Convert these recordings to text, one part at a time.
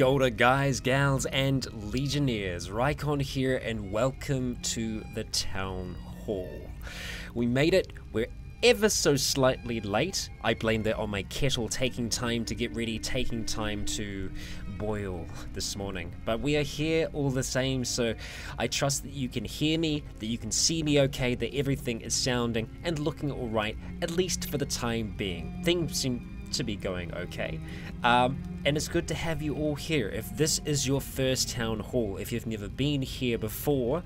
Kia ora guys, gals and Legionnaires, Rycon here and welcome to the Town Hall. We made it, we're ever so slightly late. I blame that on my kettle taking time to get ready, taking time to boil this morning. But we are here all the same, so I trust that you can hear me, that you can see me okay, that everything is sounding and looking alright, at least for the time being. Things seem to be going okay. And it's good to have you all here. If this is your first Town Hall, if you've never been here before,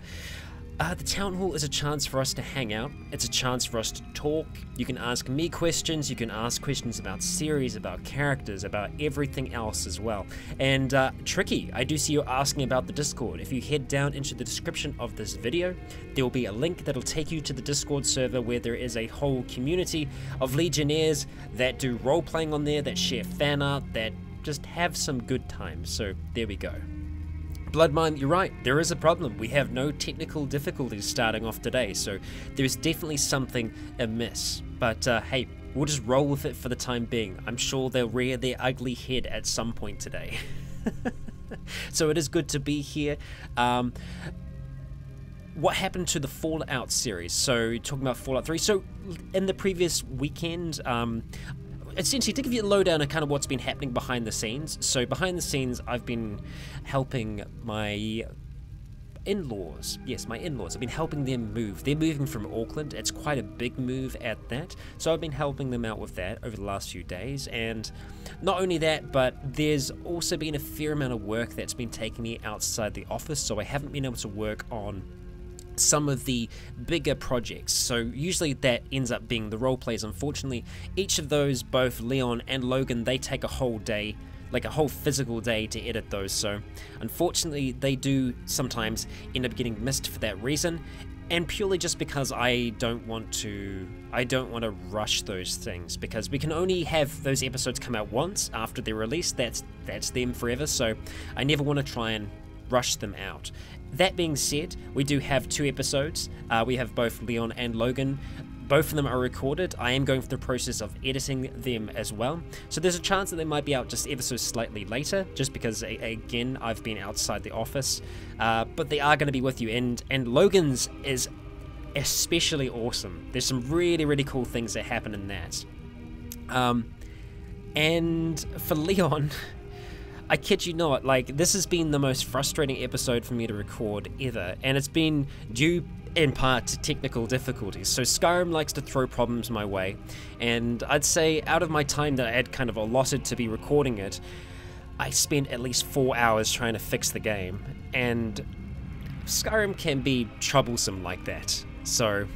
the Town Hall is a chance for us to hang out. It's a chance for us to talk. You can ask me questions. You can ask questions about series, about characters, about everything else as well. And Tricky, I do see you asking about the Discord. If you head down into the description of this video, there will be a link that'll take you to the Discord server where there is a whole community of Legionnaires that do role-playing on there, that share fan art, that just have some good times. So there we go. Bloodmine, you're right, there is a problem. We have no technical difficulties starting off today, so there's definitely something amiss. But hey, we'll just roll with it for the time being. I'm sure they'll rear their ugly head at some point today. So it is good to be here. What happened to the Fallout series? So talking about Fallout 3, so in the previous weekend, essentially, to give you a lowdown on kind of what's been happening behind the scenes. So behind the scenes, I've been helping my in-laws. Yes, my in-laws. I've been helping them move. They're moving from Auckland. It's quite a big move at that. So I've been helping them out with that over the last few days. And not only that, but there's also been a fair amount of work that's been taking me outside the office. So I haven't been able to work on some of the bigger projects. So usually that ends up being the role plays. Unfortunately, each of those, both Leon and Logan, they take a whole day, like a whole physical day to edit those. So unfortunately they do sometimes end up getting missed for that reason, and purely just because I don't want to rush those things, because we can only have those episodes come out once after they're released. That's them forever. So I never want to try and rush them out. That being said, we do have 2 episodes. We have both Leon and Logan. Both of them are recorded. I am going through the process of editing them as well. So there's a chance that they might be out just ever so slightly later, just because, again, I've been outside the office. But they are going to be with you. And Logan's is especially awesome. There's some really, really cool things that happen in that. And for Leon, I kid you not, like, this has been the most frustrating episode for me to record ever, and it's been due in part to technical difficulties. So Skyrim likes to throw problems my way, and I'd say out of my time that I had kind of allotted to be recording it, I spent at least 4 hours trying to fix the game, and Skyrim can be troublesome like that. So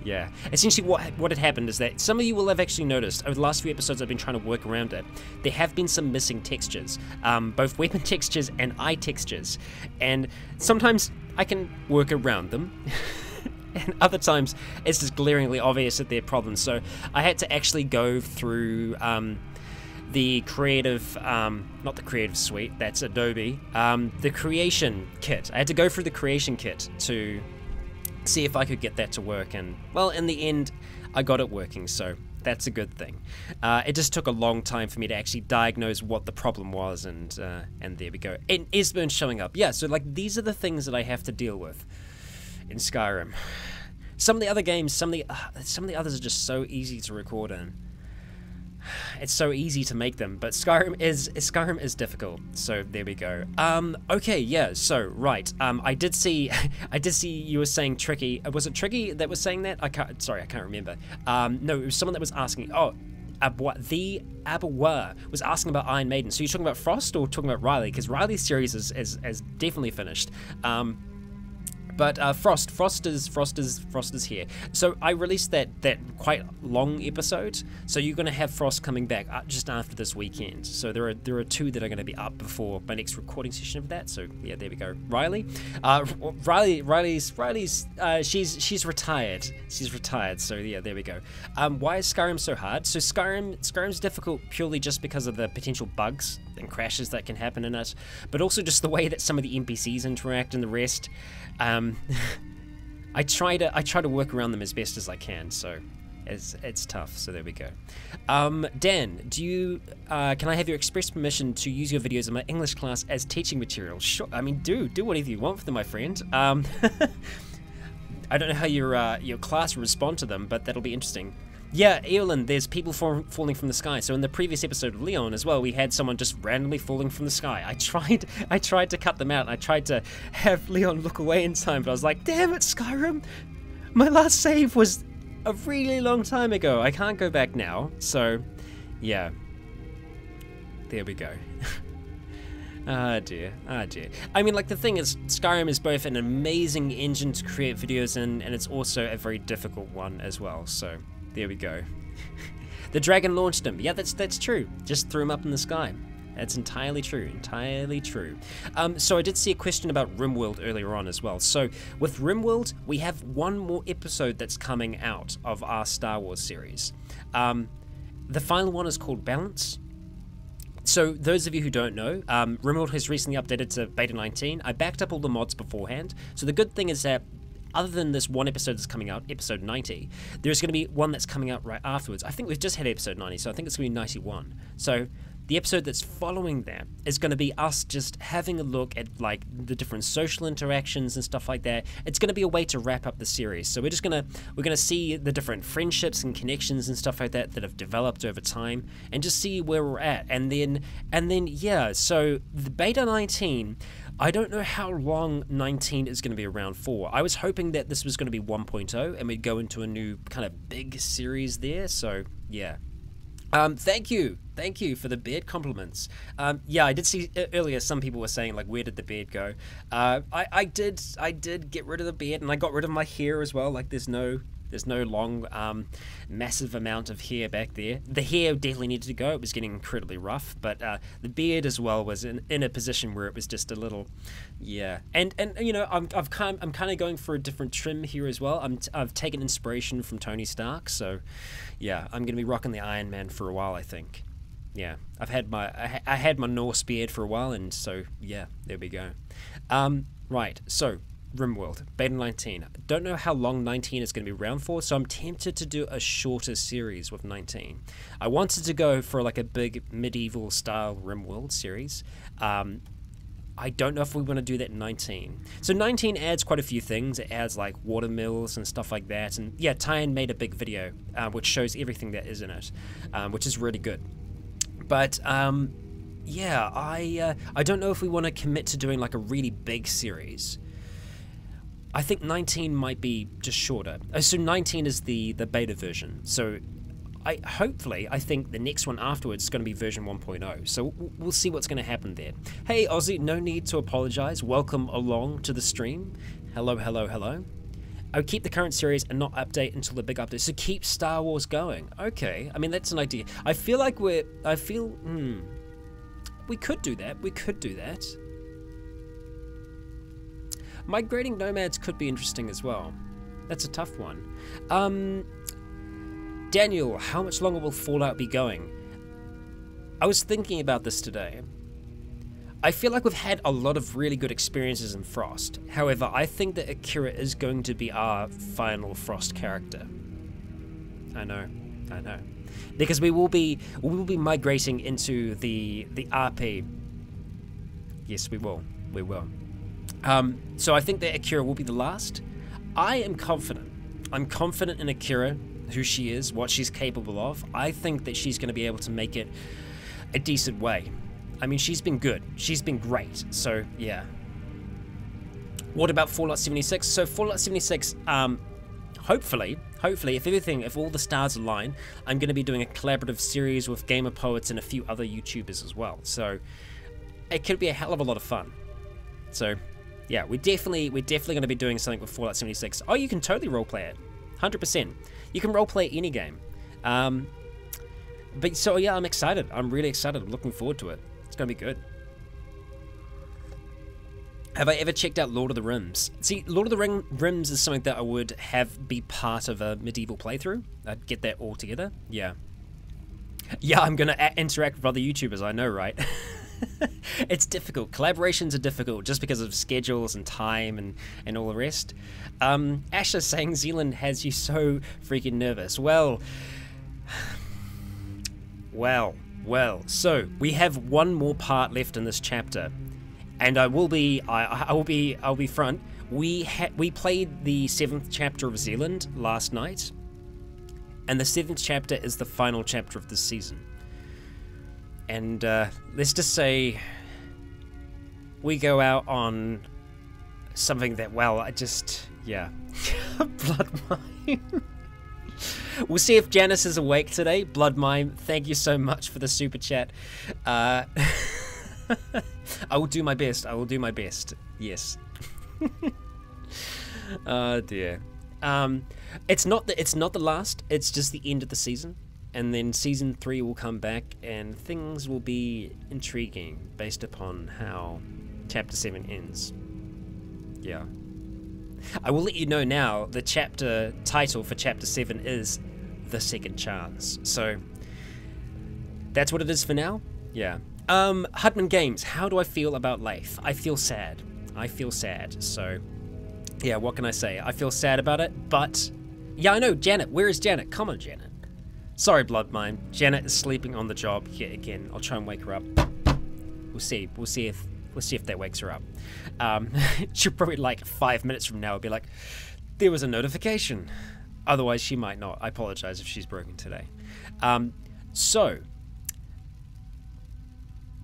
yeah, essentially what had happened is that some of you will have actually noticed over the last few episodes I've been trying to work around it. There have been some missing textures, both weapon textures and eye textures, and sometimes I can work around them, and other times it's just glaringly obvious that they're problems. So I had to actually go through the creative, not the creative suite, that's Adobe, the creation kit. I had to go through the creation kit to see if I could get that to work, and well, in the end I got it working, so that's a good thing. It just took a long time for me to actually diagnose what the problem was, and there we go. And Esbern's showing up. Yeah, so like these are the things that I have to deal with in Skyrim. Some of the other games, some of the others are just so easy to record in. It's so easy to make them, but Skyrim is difficult. So there we go. Okay, yeah. So right. I did see you were saying Tricky. Was it Tricky that was saying that? I can't remember. No, it was someone that was asking. Oh, the Abawa was asking about Iron Maiden. So you're talking about Frost or talking about Riley? Because Riley's series is definitely finished. But Frost is here. So I released that quite long episode. So you're gonna have Frost coming back just after this weekend. So there are 2 that are gonna be up before my next recording session of that. So yeah, there we go. Riley's she's retired. She's retired. So yeah, there we go. Why is Skyrim so hard? So Skyrim's difficult purely just because of the potential bugs and crashes that can happen in it, but also just the way that some of the NPCs interact and the rest. I try to work around them as best as I can, so It's tough, so there we go. Dan, do you can I have your express permission to use your videos in my English class as teaching material? Sure. I mean, do whatever you want for them, my friend. I don't know how your class will respond to them, but that'll be interesting. Yeah, Eolyn, there's people falling from the sky. So in the previous episode of Leon as well, we had someone just randomly falling from the sky. I tried to cut them out, and I tried to have Leon look away in time, but I was like, damn it, Skyrim! My last save was a really long time ago. I can't go back now. So, yeah. There we go. Ah dear, ah dear. I mean, like, the thing is, Skyrim is both an amazing engine to create videos in, and it's also a very difficult one as well, so there we go. The dragon launched him. Yeah, that's true. Just threw him up in the sky. That's entirely true, entirely true. So I did see a question about RimWorld earlier on as well. So with RimWorld, we have one more episode that's coming out of our Star Wars series. The final one is called Balance. So those of you who don't know, RimWorld has recently updated to Beta 19. I backed up all the mods beforehand. So the good thing is that other than this one episode that's coming out, episode 90, there's going to be one that's coming out right afterwards. I think we've just had episode 90, so I think it's going to be 91. So the episode that's following that is going to be us just having a look at like the different social interactions and stuff like that. It's going to be a way to wrap up the series. So we're going to see the different friendships and connections and stuff like that that have developed over time, and just see where we're at. And then yeah. So the Beta 19. I don't know how long 19 is going to be around for. I was hoping that this was going to be 1.0 and we'd go into a new kind of big series there. So yeah. Thank you for the beard compliments. Yeah, I did see earlier some people were saying like, where did the beard go? I did get rid of the beard, and I got rid of my hair as well. Like there's no long massive amount of hair back there. The hair definitely needed to go. It was getting incredibly rough, but the beard as well was in a position where it was just a little, yeah. And you know, I'm kind of going for a different trim here as well. I've taken inspiration from Tony Stark, so yeah, I'm gonna be rocking the Iron Man for a while, I think. Yeah, I had my Norse beard for a while, and so yeah, there we go. Right, so RimWorld, Beta 19. I don't know how long 19 is going to be around for, so I'm tempted to do a shorter series with 19. I wanted to go for like a big medieval style RimWorld series. I don't know if we want to do that in 19. So 19 adds quite a few things. It adds like watermills and stuff like that. And yeah, Tyan made a big video which shows everything that is in it, which is really good. But yeah, I don't know if we want to commit to doing like a really big series. I think 19 might be just shorter. So 19 is the beta version. So hopefully I think the next one afterwards is going to be version 1.0. So we'll see what's going to happen there. Hey Ozzy, no need to apologize. Welcome along to the stream. Hello, hello, hello. I would keep the current series and not update until the big update. So keep Star Wars going. Okay, I mean that's an idea. I feel like we could do that. We could do that. Migrating nomads could be interesting as well. That's a tough one. Daniel, how much longer will Fallout be going? I was thinking about this today. I feel like we've had a lot of really good experiences in Frost. However, I think that Akira is going to be our final Frost character. I know. Because we will be migrating into the RP. Yes, we will. We will. So I think that Akira will be the last. I am confident. I'm confident in Akira, who she is, what she's capable of. I think that she's going to be able to make it a decent way. I mean, she's been good. She's been great. So, yeah. What about Fallout 76? So, Fallout 76, hopefully, if all the stars align, I'm going to be doing a collaborative series with Gamer Poets and a few other YouTubers as well. So, it could be a hell of a lot of fun. So, yeah, we're definitely going to be doing something with Fallout 76. Oh, you can totally roleplay it. 100%. You can roleplay any game. But so, yeah, I'm excited. I'm really excited. I'm looking forward to it. It's going to be good. Have I ever checked out Lord of the Rings? See, Lord of the Rings is something that I would have be part of a medieval playthrough. I'd get that all together. Yeah. Yeah, I'm going to interact with other YouTubers. I know, right? It's difficult. Collaborations are difficult just because of schedules and time and all the rest. Asher saying Zealand has you so freaking nervous. Well. So we have one more part left in this chapter, and I'll be front. We played the 7th chapter of Zealand last night, and the 7th chapter is the final chapter of this season. And let's just say we go out on something that, well, Blood Mime. We'll see if Janice is awake today. Blood Mime, thank you so much for the super chat. I will do my best. Yes. Oh dear. It's not the last. It's just the end of the season, and then season 3 will come back, and things will be intriguing based upon how chapter 7 ends. Yeah. I will let you know now, the chapter title for chapter 7 is The Second Chance. So, that's what it is for now. Yeah. Hudman Games, how do I feel about life? I feel sad. So, yeah, what can I say? I feel sad about it, but... Yeah, I know, Janet. Where is Janet? Come on, Janet. Sorry, Blood Mime. Janet is sleeping on the job yet again. I'll try and wake her up. We'll see if that wakes her up. She'll probably, like, 5 minutes from now, be like, there was a notification. Otherwise, she might not. I apologize if she's broken today.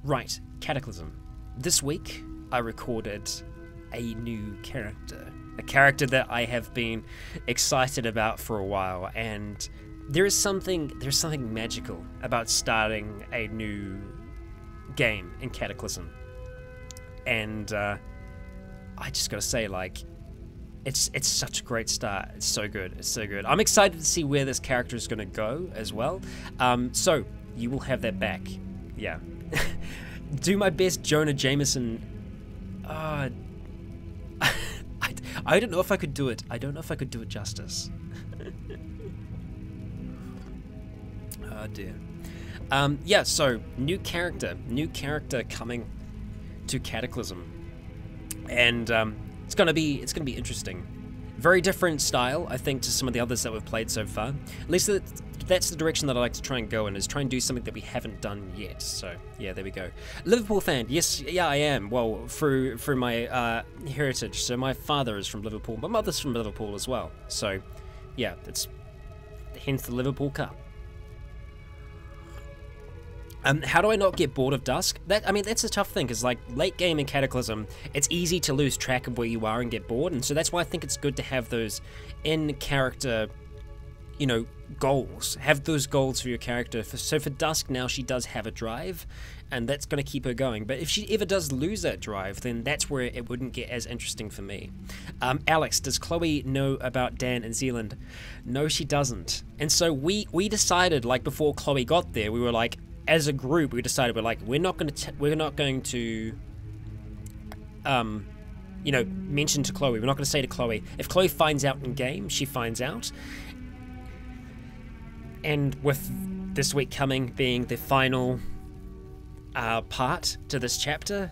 Right, Cataclysm. This week, I recorded a new character. A character that I have been excited about for a while, and there's something magical about starting a new game in Cataclysm. And I just gotta say, like, it's such a great start. It's so good. I'm excited to see where this character is gonna go as well. So you will have that back. Yeah. Do my best, Jonah Jameson. I don't know if I could do it. I don't know if I could do it justice. Oh dear. Yeah. So new character coming to Cataclysm, and it's gonna be interesting. Very different style, I think, to some of the others that we've played so far. At least that's the direction that I like to try and go in, is try and do something that we haven't done yet. So yeah, there we go. Liverpool fan, yes, yeah, I am. Well, through my heritage. So my father is from Liverpool, my mother's from Liverpool as well. So yeah, that's hence the Liverpool Cup. How do I not get bored of Dusk? That's a tough thing, because like late game in Cataclysm, it's easy to lose track of where you are and get bored, and so that's why I think it's good to have those in-character, goals. Have those goals for your character. So for Dusk now, she does have a drive, and that's going to keep her going. But if she ever does lose that drive, then that's where it wouldn't get as interesting for me. Alex, does Chloe know about Dan and Zealand? No, she doesn't. And so we decided, like before Chloe got there, we were like, as a group, we decided we're not going to mention to Chloe. We're not going to say to Chloe. If Chloe finds out in game, she finds out. And with this week coming being the final part to this chapter,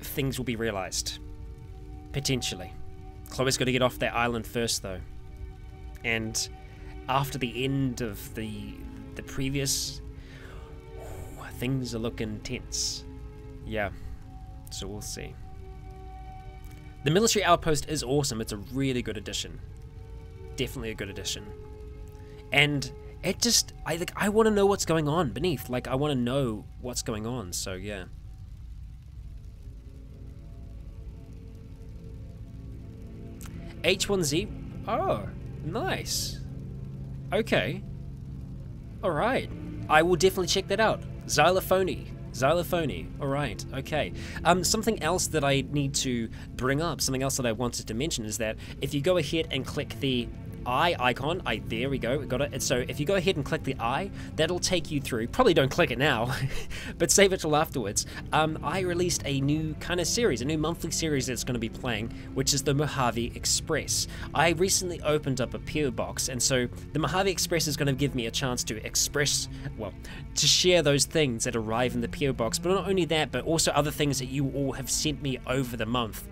things will be realized. Potentially. Chloe's got to get off that island first, though. And after the end of the previous, things are looking tense. Yeah, so we'll see. The military outpost is awesome. It's a really good addition. Definitely a good addition. And it just, I want to know what's going on beneath. Like, I want to know what's going on, so yeah. H1Z? Oh, nice. Okay. Alright, I will definitely check that out. Xylophony, alright, okay. Something else that I need to bring up, something else that I wanted to mention is that if you go ahead and click the eye icon. There we go, we got it. And so if you go ahead and click the eye, that'll take you through. Probably don't click it now, but save it till afterwards. I released a new kind of series, a new monthly series that's going to be playing, which is the Mojave Express. I recently opened up a PO box, and so the Mojave Express is going to give me a chance to express, well, to share those things that arrive in the PO box, but not only that, but also other things that you all have sent me over the month.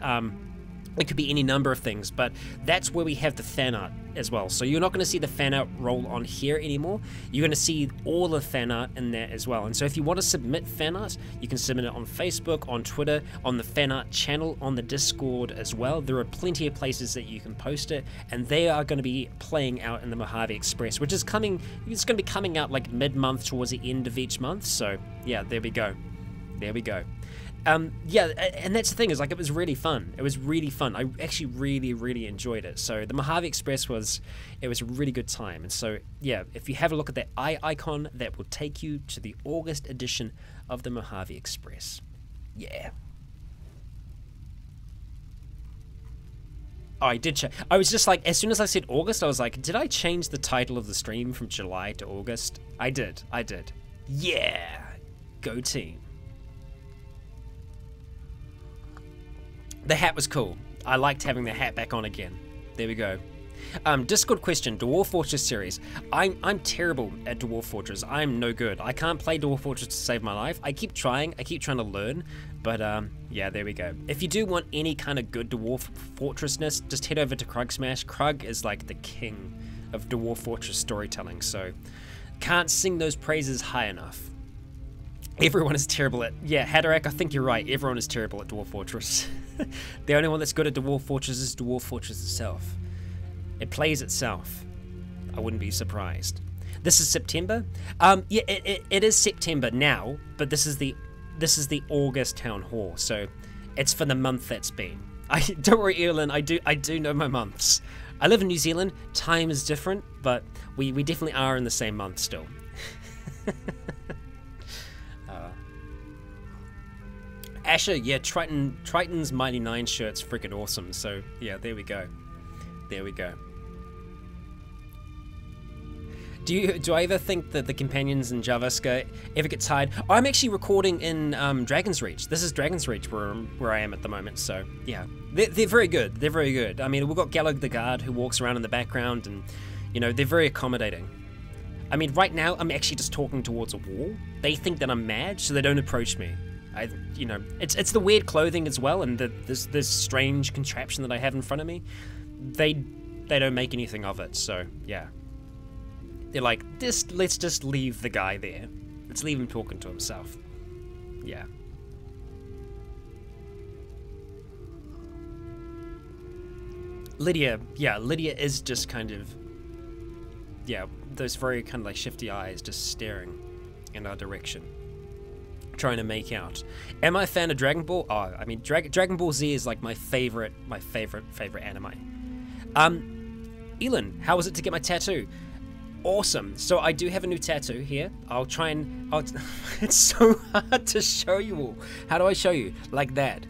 It could be any number of things, but that's where we have the fan art as well. So you're not going to see the fan art roll on here anymore. You're going to see all the fan art in there as well. And so if you want to submit fan art, you can submit it on Facebook, on Twitter, on the fan art channel, on the Discord as well. There are plenty of places that you can post it, and they are going to be playing out in the Mojave Express, which is coming. It's going to be coming out like mid-month towards the end of each month. So yeah, there we go. There we go. Yeah, and that's the thing, is like, it was really fun. It was really fun. I actually really enjoyed it. So the Mojave Express was a really good time. And so yeah, if you have a look at that eye icon, that will take you to the August edition of the Mojave Express. Yeah. Oh, I did check. I was just like, as soon as I said August, I was like, did I change the title of the stream from July to August? I did. Yeah. Go team. The hat was cool. I liked having the hat back on again. There we go. Discord question, Dwarf Fortress series. I'm terrible at Dwarf Fortress. I'm no good. I can't play Dwarf Fortress to save my life. I keep trying to learn, but yeah, there we go. If you do want any kind of good Dwarf Fortressness, just head over to Krug Smash. Krug is like the king of Dwarf Fortress storytelling, so can't sing those praises high enough. Everyone is terrible at... Yeah, Hatterack, I think you're right. Everyone is terrible at Dwarf Fortress. The only one that's good at Dwarf Fortress is Dwarf Fortress itself. It plays itself. I wouldn't be surprised. This is September? Yeah, it is September now, but this is the August Town Hall, so it's for the month that's been. Don't worry, Evelyn, I do know my months. I live in New Zealand. Time is different, but we definitely are in the same month still. Asher, yeah, Triton's Mighty 9 shirt's freaking awesome, so yeah, there we go. There we go. Do I ever think that the companions in Javaska ever get tired? Oh, I'm actually recording in Dragon's Reach. This is Dragon's Reach where I am at the moment, so yeah. They're very good, they're very good. I mean, we've got Gallag the Guard who walks around in the background, and, you know, they're very accommodating. I mean, right now, I'm actually just talking towards a wall. They think that I'm mad, so they don't approach me. You know, it's the weird clothing as well, and this strange contraption that I have in front of me. They don't make anything of it, so yeah. They're like, let's just leave the guy there. Let's leave him talking to himself. Yeah. Lydia, yeah, Lydia is just kind of, yeah, those very kind of like shifty eyes just staring in our direction, trying to make out. Am I a fan of Dragon Ball? Oh, I mean, Dragon Ball Z is like my favorite anime. Elin, how was it to get my tattoo? Awesome. So I do have a new tattoo here. It's so hard to show you all. How do I show you? Like that.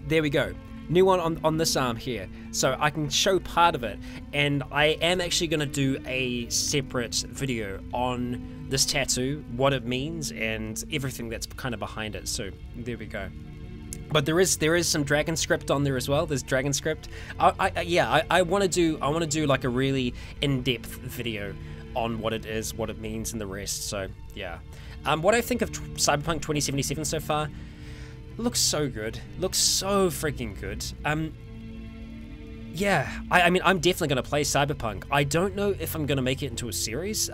There we go. New one on this arm here. So I can show part of it. And I am actually going to do a separate video on this tattoo, what it means, and everything that's kind of behind it. So there we go. But there is some dragon script on there as well. There's dragon script. I want to do like a really in-depth video on what it is, what it means, and the rest. So yeah. What I think of Cyberpunk 2077 so far, looks so good. Looks so freaking good. Yeah, I mean, I'm definitely going to play Cyberpunk. I don't know if I'm going to make it into a series.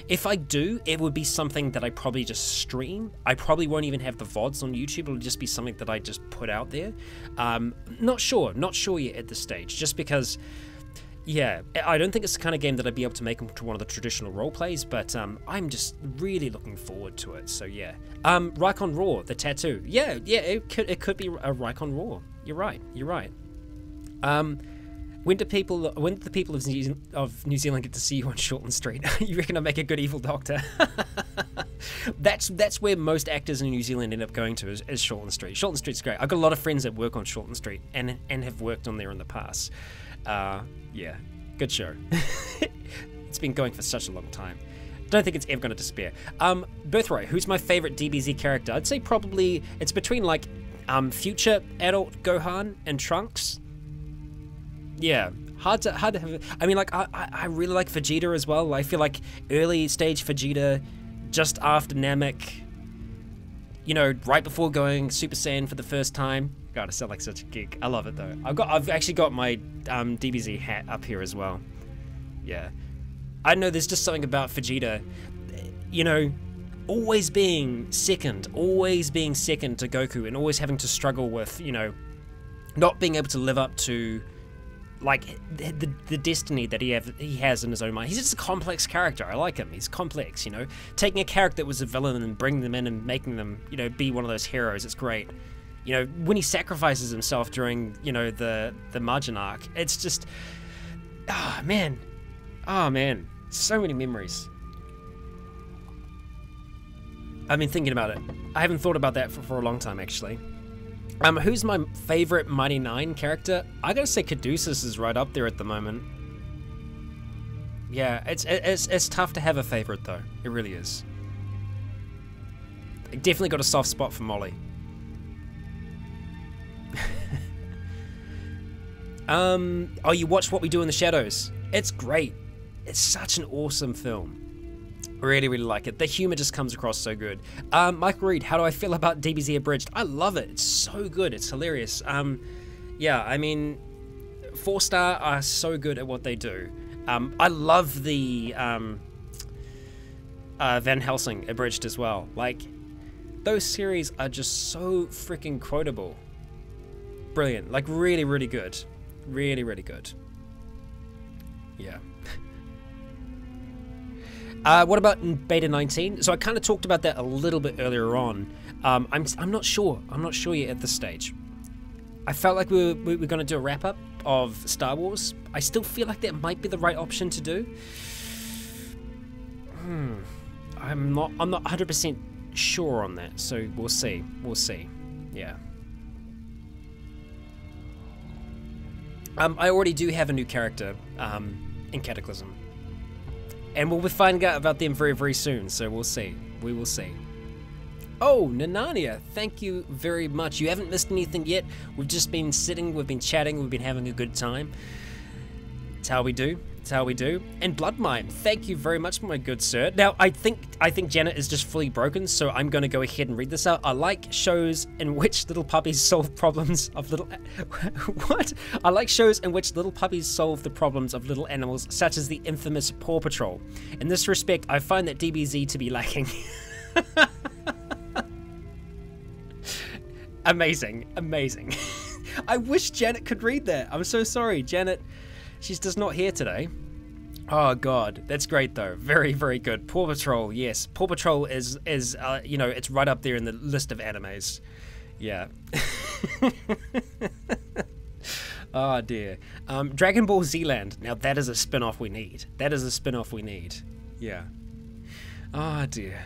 If I do, it would be something that I probably just stream. I probably won't even have the VODs on YouTube. It'll just be something that I just put out there. Not sure yet at this stage, just because, yeah, I don't think it's the kind of game that I'd be able to make into one of the traditional role plays, but I'm just really looking forward to it, so yeah. Rykon Raw, the tattoo. Yeah, it could be a Rykon Raw. You're right. When do the people of New Zealand get to see you on Shortland Street? You reckon I'll make a good evil doctor? That's where most actors in New Zealand end up going to, is Shortland Street. Shortland Street's great. I've got a lot of friends that work on Shortland Street and have worked on there in the past. Yeah. Good show. It's been going for such a long time. Don't think it's ever going to disappear. Birthright, who's my favorite DBZ character? I'd say probably it's between like future adult Gohan and Trunks. Yeah, hard to have. I mean, like I really like Vegeta as well. I feel like early stage Vegeta, just after Namek. You know, right before going Super Saiyan for the first time. God, I sound like such a geek. I love it though. I've actually got my DBZ hat up here as well. Yeah. I know there's just something about Vegeta, you know, always being second to Goku and always having to struggle with, you know, not being able to live up to, like, the destiny that he has in his own mind. He's just a complex character. I like him. He's complex, you know. Taking a character that was a villain and bringing them in and making them, you know, be one of those heroes, it's great. You know, when he sacrifices himself during, you know, the Margin arc, it's just, oh man, so many memories. I've been thinking about it. I haven't thought about that for a long time, actually. Who's my favorite Mighty Nine character? I gotta say Caduceus is right up there at the moment. Yeah, it's tough to have a favorite though. It really is. I definitely got a soft spot for Molly. Oh, you watched What We Do in the Shadows. It's great. It's such an awesome film. Really, really like it. The humor just comes across so good. Michael Reed, how do I feel about DBZ Abridged? I love it. It's so good. It's hilarious. Yeah, I mean, 4-star are so good at what they do. I love the Van Helsing Abridged as well. Like, those series are just so freaking quotable. Brilliant. Like, really, really good. Really, really good. Yeah. What about in Beta 19? So I kind of talked about that a little bit earlier on. I'm not sure. I'm not sure yet at this stage. I felt like we were going to do a wrap-up of Star Wars. I still feel like that might be the right option to do. I'm not 100% sure on that. So we'll see. We'll see. Yeah. I already do have a new character in Cataclysm. And we'll be finding out about them very, very soon, so we'll see. We will see. Oh, Nanania, thank you very much. You haven't missed anything yet. We've just been sitting, we've been chatting, we've been having a good time. It's how we do. It's how we do. And Bloodmine, thank you very much, my good sir. Now, I think Janet is just fully broken, so I'm going to go ahead and read this out. I like shows in which little puppies solve problems of little... What? I like shows in which little puppies solve the problems of little animals, such as the infamous Paw Patrol. In this respect, I find that DBZ to be lacking. Amazing. Amazing. I wish Janet could read that. I'm so sorry, Janet. She's just not here today. Oh god, that's great though. Very, very good. Paw Patrol, yes. Paw Patrol is you know, it's right up there in the list of animes. Yeah. Oh dear. Dragon Ball Z Land. Now that is a spin-off we need. That is a spin-off we need. Yeah. Oh dear.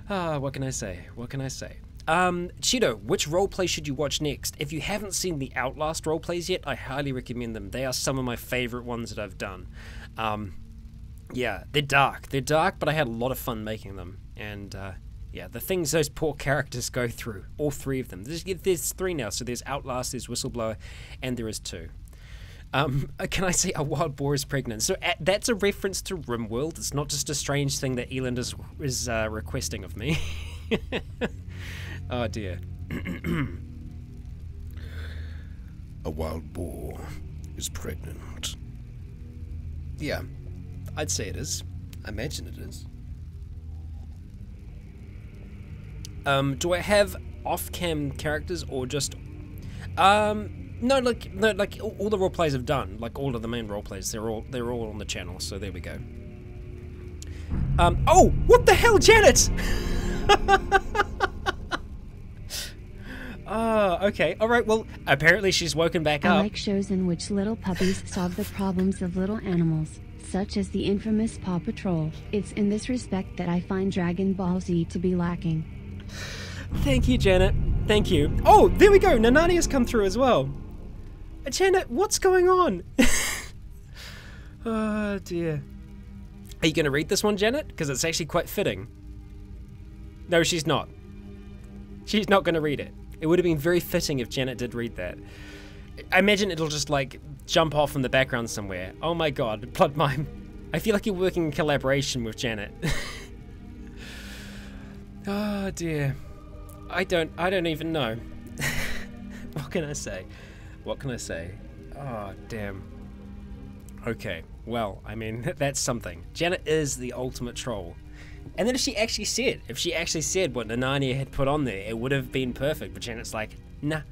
What can I say? What can I say? Cheeto, which roleplay should you watch next? If you haven't seen the Outlast roleplays yet, I highly recommend them. They are some of my favorite ones that I've done. Yeah, they're dark. They're dark, but I had a lot of fun making them. And, yeah, the things those poor characters go through, all three of them. There's three now, so there's Outlast, there's Whistleblower, and there is two. Can I say a wild boar is pregnant? So that's a reference to RimWorld. It's not just a strange thing that Eland is requesting of me. Oh dear. A wild boar is pregnant. Yeah, I'd say it is. I imagine it is. Do I have off-cam characters or just... No, like all the roleplays I've done, like all of the main roleplays, they're all on the channel. So there we go. Oh, what the hell, Janet? Okay, alright, well, apparently she's woken back up. I like shows in which little puppies solve the problems of little animals, such as the infamous Paw Patrol. It's in this respect that I find Dragon Ball Z to be lacking. Thank you, Janet. Thank you. Oh, there we go, Nanani has come through as well. Janet, what's going on? Oh dear. Are you going to read this one, Janet? Because it's actually quite fitting. No, she's not. She's not going to read it. It would have been very fitting if Janet did read that. I imagine it'll just like jump off in the background somewhere. Oh my god, blood mime. I feel like you're working in collaboration with Janet. Oh dear. I don't even know. What can I say? What can I say? Oh damn. Okay, well, I mean, that's something. Janet is the ultimate troll. And then if she actually said what Nanania had put on there, it would have been perfect. But Janet's like, nah.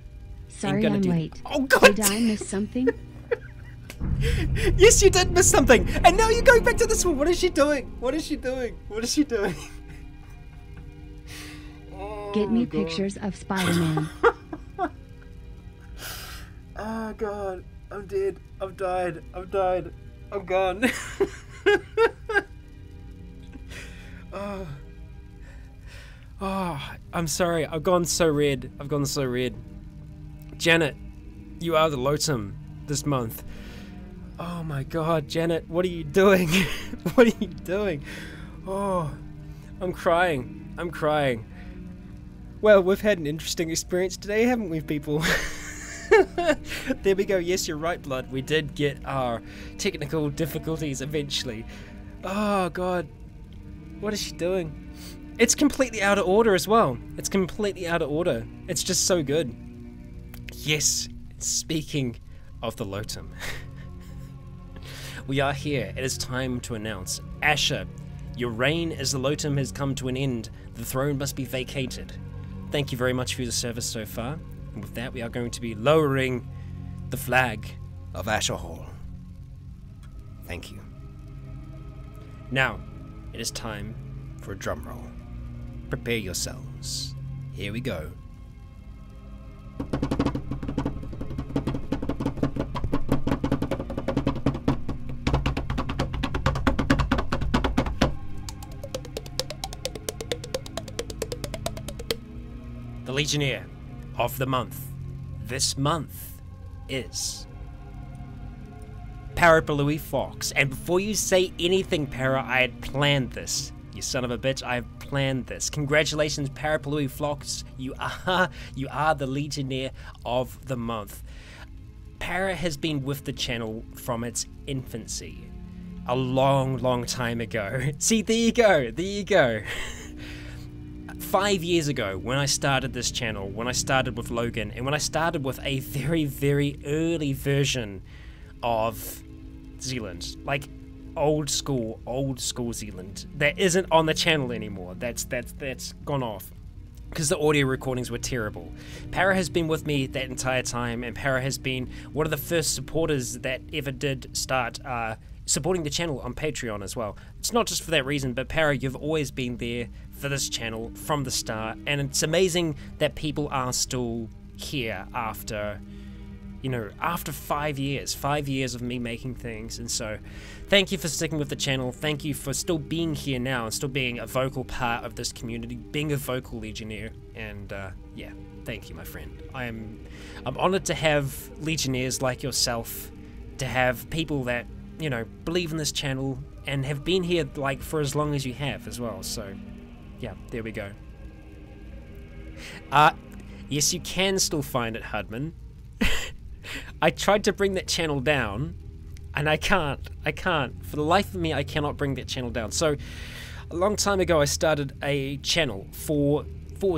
Sorry I'm late. Oh god! Did I miss something? Yes, you did miss something! And now you're going back to this one! What is she doing? What is she doing? What is she doing? Get me pictures of Spider-Man. Oh god, I'm dead. I've died. I'm gone. Oh, I'm sorry. I've gone so red. Janet, you are the Lotum this month. Oh my god, Janet, what are you doing? What are you doing? Oh, I'm crying. Well, we've had an interesting experience today, haven't we, people? There we go. Yes, you're right, Blood. We did get our technical difficulties eventually. Oh god. What is she doing? It's completely out of order as well. It's completely out of order. It's just so good. Yes, speaking of the Lotum. We are here. It is time to announce. Asher, your reign as the Lotum has come to an end. The throne must be vacated. Thank you very much for your service so far. And with that, we are going to be lowering the flag of Asher Hall. Thank you. Now, it is time for a drum roll. Prepare yourselves. Here we go. The Legionnaire of the month. This month is Parapluie Fox. And before you say anything, Para, I had planned this. You son of a bitch, I have planned this. Congratulations, Parapluie Fox. You are the Legionnaire of the month. Para has been with the channel from its infancy. A long time ago. See, there you go. 5 years ago, when I started this channel, when I started with Logan, and when I started with a very early version of Zealand, like old school Zealand, that isn't on the channel anymore. That's gone off because the audio recordings were terrible. Para has been with me that entire time, and Para has been one of the first supporters that ever did start supporting the channel on Patreon as well. It's not just for that reason, but Para, you've always been there for this channel from the start, and it's amazing that people are still here after, you know, after 5 years of me making things. And so thank you for sticking with the channel. Thank you for still being here now and still being a vocal part of this community, being a vocal Legionnaire. And yeah, thank you, my friend. I'm honored to have Legionnaires like yourself, to have people that, you know, believe in this channel and have been here like for as long as you have as well. So yeah, there we go. Yes, you can still find it, Hudman. I tried to bring that channel down, and I can't. For the life of me, I cannot bring that channel down. So, a long time ago, I started a channel for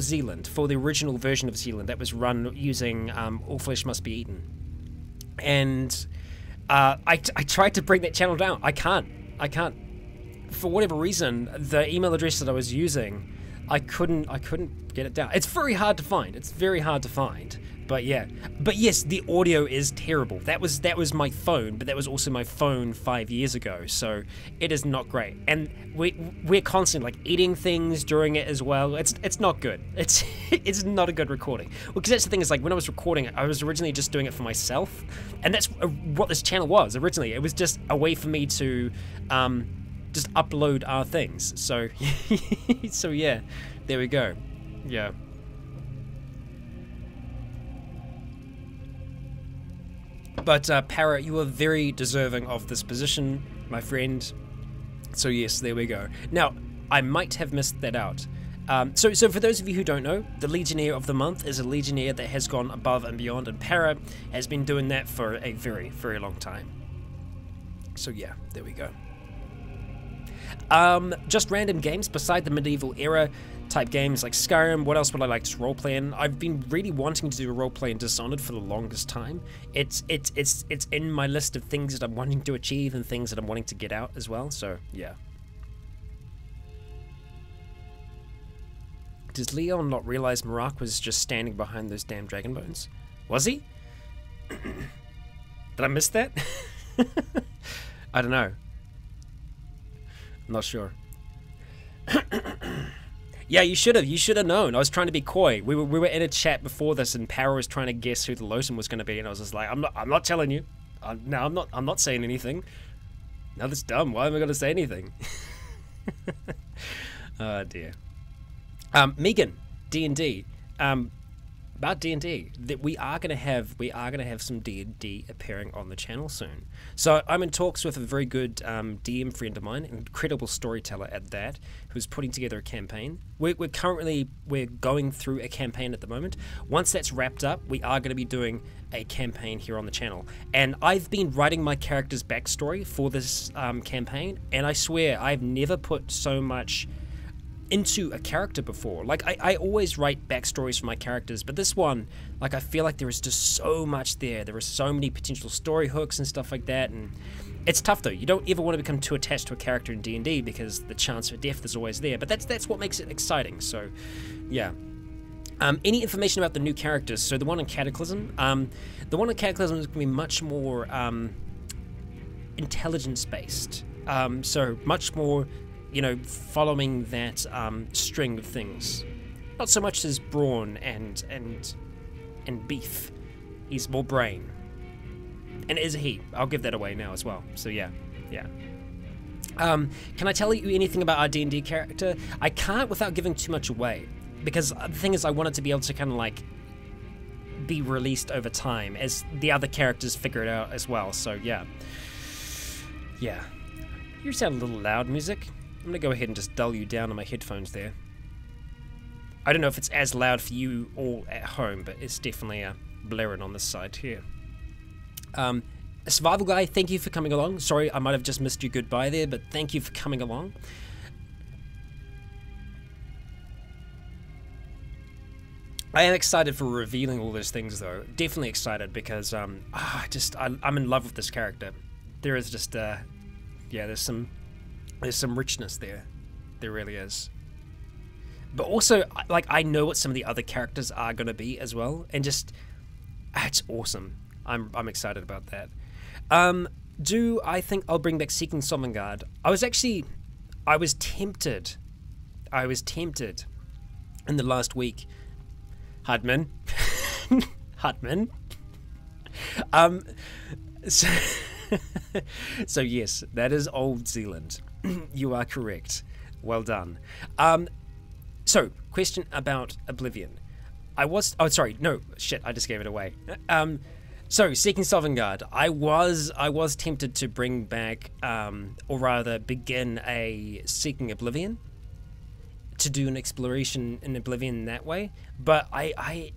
Zealand, for the original version of Zealand that was run using All Flesh Must Be Eaten. And I tried to bring that channel down. I can't. For whatever reason, the email address that I was using, I couldn't get it down. It's very hard to find. But yeah. But yes, the audio is terrible. That was my phone, but that was also my phone 5 years ago. So it is not great. And we're constantly like eating things during it as well. It's not good. It's not a good recording. Well, because that's the thing, is like when I was recording, I was originally just doing it for myself, and that's what this channel was originally. It was just a way for me to just upload our things. So so yeah, there we go. Yeah. But Parrot, you are very deserving of this position, my friend. So yes, there we go. Now, I might have missed that out. So for those of you who don't know, the Legionnaire of the month is a Legionnaire that has gone above and beyond, and Parrot has been doing that for a very, very long time. So yeah, there we go. Just random games beside the medieval era type games like Skyrim. What else would I like to roleplay in? I've been really wanting to do a roleplay in Dishonored for the longest time. It's in my list of things that I'm wanting to achieve and things that I'm wanting to get out as well. So yeah. Does Leon not realize Marak was just standing behind those damn dragon bones? Was he? Did I miss that? I don't know. I'm not sure. Yeah, you should have known. I was trying to be coy. We were in a chat before this, and Power was trying to guess who the Lotan was going to be, and I was just like, I'm not telling you. I'm not saying anything. No, that's dumb. Why am I going to say anything? Oh dear. Megan, D&D. About D&D, that we are going to have some D&D appearing on the channel soon. So I'm in talks with a very good DM friend of mine, an incredible storyteller at that, who's putting together a campaign. We're going through a campaign at the moment. Once that's wrapped up, we are going to be doing a campaign here on the channel. And I've been writing my character's backstory for this campaign, and I swear I've never put so much into a character before. Like, I always write backstories for my characters, but this one, like, I feel like there is just so much there. There are so many potential story hooks and stuff like that, and it's tough though. You don't ever want to become too attached to a character in D&D because the chance for death is always there, but that's what makes it exciting. So yeah. Any information about the new characters? So the one in Cataclysm, is going to be much more intelligence based, so much more, you know, following that string of things. Not so much as brawn and beef. He's more brain. And it is a he. I'll give that away now as well. So yeah. Can I tell you anything about our D&D character? I can't without giving too much away, because the thing is, I want it to be able to kind of like be released over time as the other characters figure it out as well. So yeah. You sound a little loud, music. I'm gonna go ahead and just dull you down on my headphones there. I don't know if it's as loud for you all at home, but it's definitely blaring on this side here. Survival Guy, thank you for coming along. Sorry, I might have just missed your goodbye there, but thank you for coming along. I am excited for revealing all those things, though. Definitely excited because I'm in love with this character. There is just there's some richness there. There really is. But also, like, I know what some of the other characters are going to be as well, and just, it's awesome. I'm excited about that. Do I think I'll bring back Seeking Sovngarde? I was tempted in the last week. Hudman. Hudman. So yes, that is Old Zealand. You are correct. Well done. So, question about Oblivion. I just gave it away. So, Seeking Sovngarde, I was tempted to bring back, or rather begin a Seeking Oblivion, to do an exploration in Oblivion that way, but I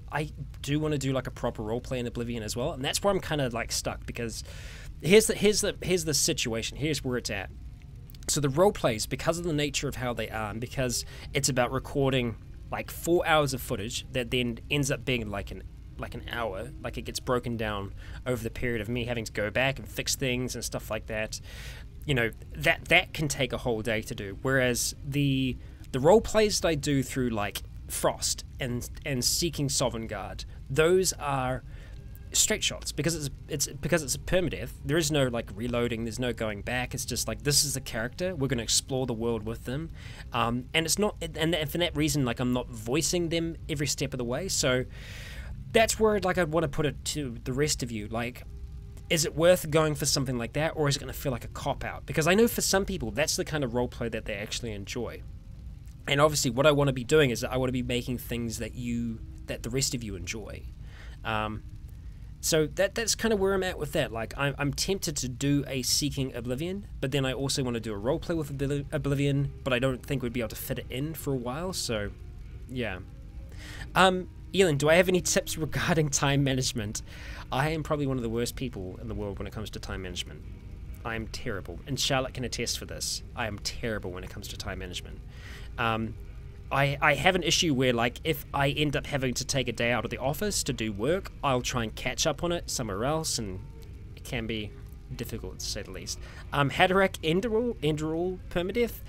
do want to do like a proper roleplay in Oblivion as well, and that's where I'm kind of like stuck, because here's the situation, here's where it's at. So the roleplays, because of the nature of how they are, and because it's about recording like 4 hours of footage that then ends up being like an hour, like it gets broken down over the period of me having to go back and fix things and stuff like that, you know, that can take a whole day to do. Whereas the role plays that I do through like Frost and Seeking Sovngarde, those are straight shots, because it's a permadeath. There is no like reloading, there's no going back. It's just like, this is the character, we're going to explore the world with them, and it's not, and for that reason, like, I'm not voicing them every step of the way. So that's where like I'd want to put it to the rest of you, like, is it worth going for something like that, or is it going to feel like a cop-out? Because I know for some people that's the kind of roleplay that they actually enjoy. And obviously what I want to be doing is that I want to be making things that the rest of you enjoy. So that's kind of where I'm at with that. Like, I'm tempted to do a Seeking Oblivion, but then I also want to do a roleplay with Oblivion, but I don't think we'd be able to fit it in for a while, so yeah. Elin, do I have any tips regarding time management? I am probably one of the worst people in the world when it comes to time management. I am terrible, and Charlotte can attest for this. I am terrible when it comes to time management. I have an issue where, like, if I end up having to take a day out of the office to do work, I'll try and catch up on it somewhere else, and it can be difficult, to say the least. Haderach Enderall Permadeath.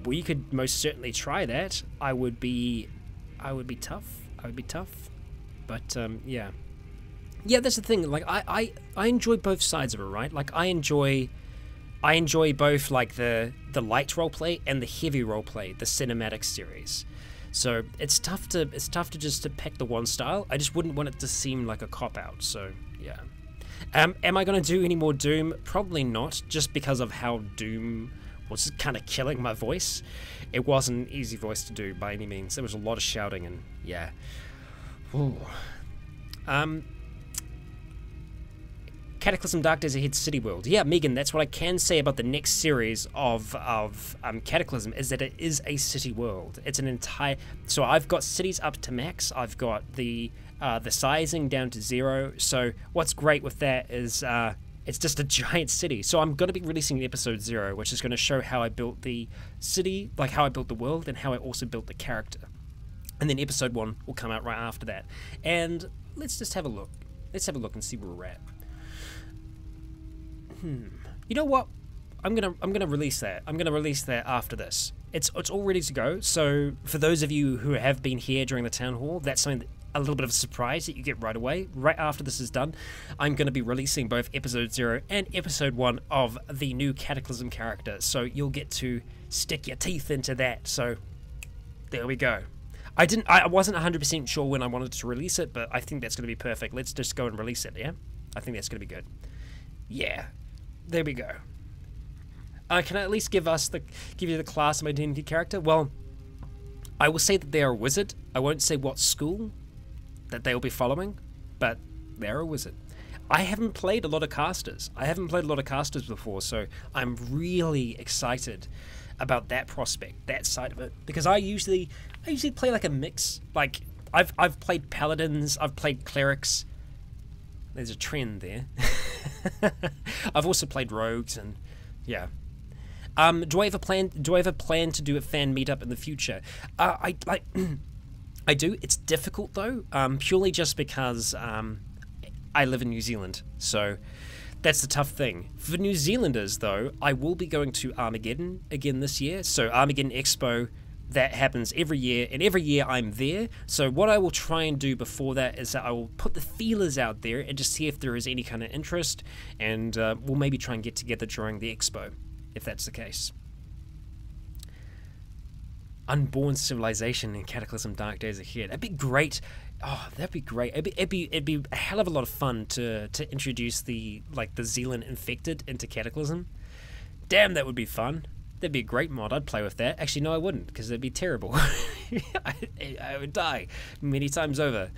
We could most certainly try that. I would be tough. But yeah. Yeah, that's the thing. Like, I enjoy both sides of it, right? Like, I enjoy both, like, the light roleplay and the heavy roleplay, the cinematic series. So it's tough to just to pick the one style. I just wouldn't want it to seem like a cop out. So yeah. Am I going to do any more Doom? Probably not, just because of how Doom was kind of killing my voice. It wasn't an easy voice to do by any means. There was a lot of shouting, and yeah. Ooh. Cataclysm Dark Days Ahead City World. Yeah, Megan, that's what I can say about the next series of Cataclysm, is that it is a city world. It's an entire... So I've got cities up to max. I've got the sizing down to 0. So what's great with that is it's just a giant city. So I'm going to be releasing episode 0, which is going to show how I built the city, like how I built the world, and how I also built the character. And then episode 1 will come out right after that. And let's just have a look. Let's have a look and see where we're at. You know what? I'm gonna release that. I'm gonna release that after this. It's all ready to go. So for those of you who have been here during the town hall, that's something a little bit of a surprise that you get right away. Right after this is done, I'm gonna be releasing both episode 0 and episode 1 of the new Cataclysm character. So you'll get to stick your teeth into that. So there we go. I wasn't 100% sure when I wanted to release it, but I think that's gonna be perfect. Let's just go and release it. Yeah, I think that's gonna be good. Yeah. There we go. Can I at least give you the class of my identity character? Well, I will say that they are a wizard. I won't say what school that they will be following, but they're a wizard. I haven't played a lot of casters. Before, so I'm really excited about that prospect, that side of it, because I usually play like a mix. Like I've played paladins, I've played clerics. There's a trend there. I've also played rogues, and yeah. Do I have a plan to do a fan meetup in the future? I do. It's difficult though, purely just because I live in New Zealand, so that's the tough thing. For New Zealanders though, I will be going to Armageddon again this year. So Armageddon Expo. That happens every year, and every year I'm there. So what I will try and do before that is that I will put the feelers out there and just see if there is any kind of interest, and we'll maybe try and get together during the expo, if that's the case. Unborn Civilization in Cataclysm Dark Days Ahead. That'd be great. Oh, that'd be great. It'd be a hell of a lot of fun to introduce the Zealand infected into Cataclysm. Damn, that would be fun. That'd be a great mod. I'd play with that. Actually, no, I wouldn't, because that'd be terrible. I would die many times over.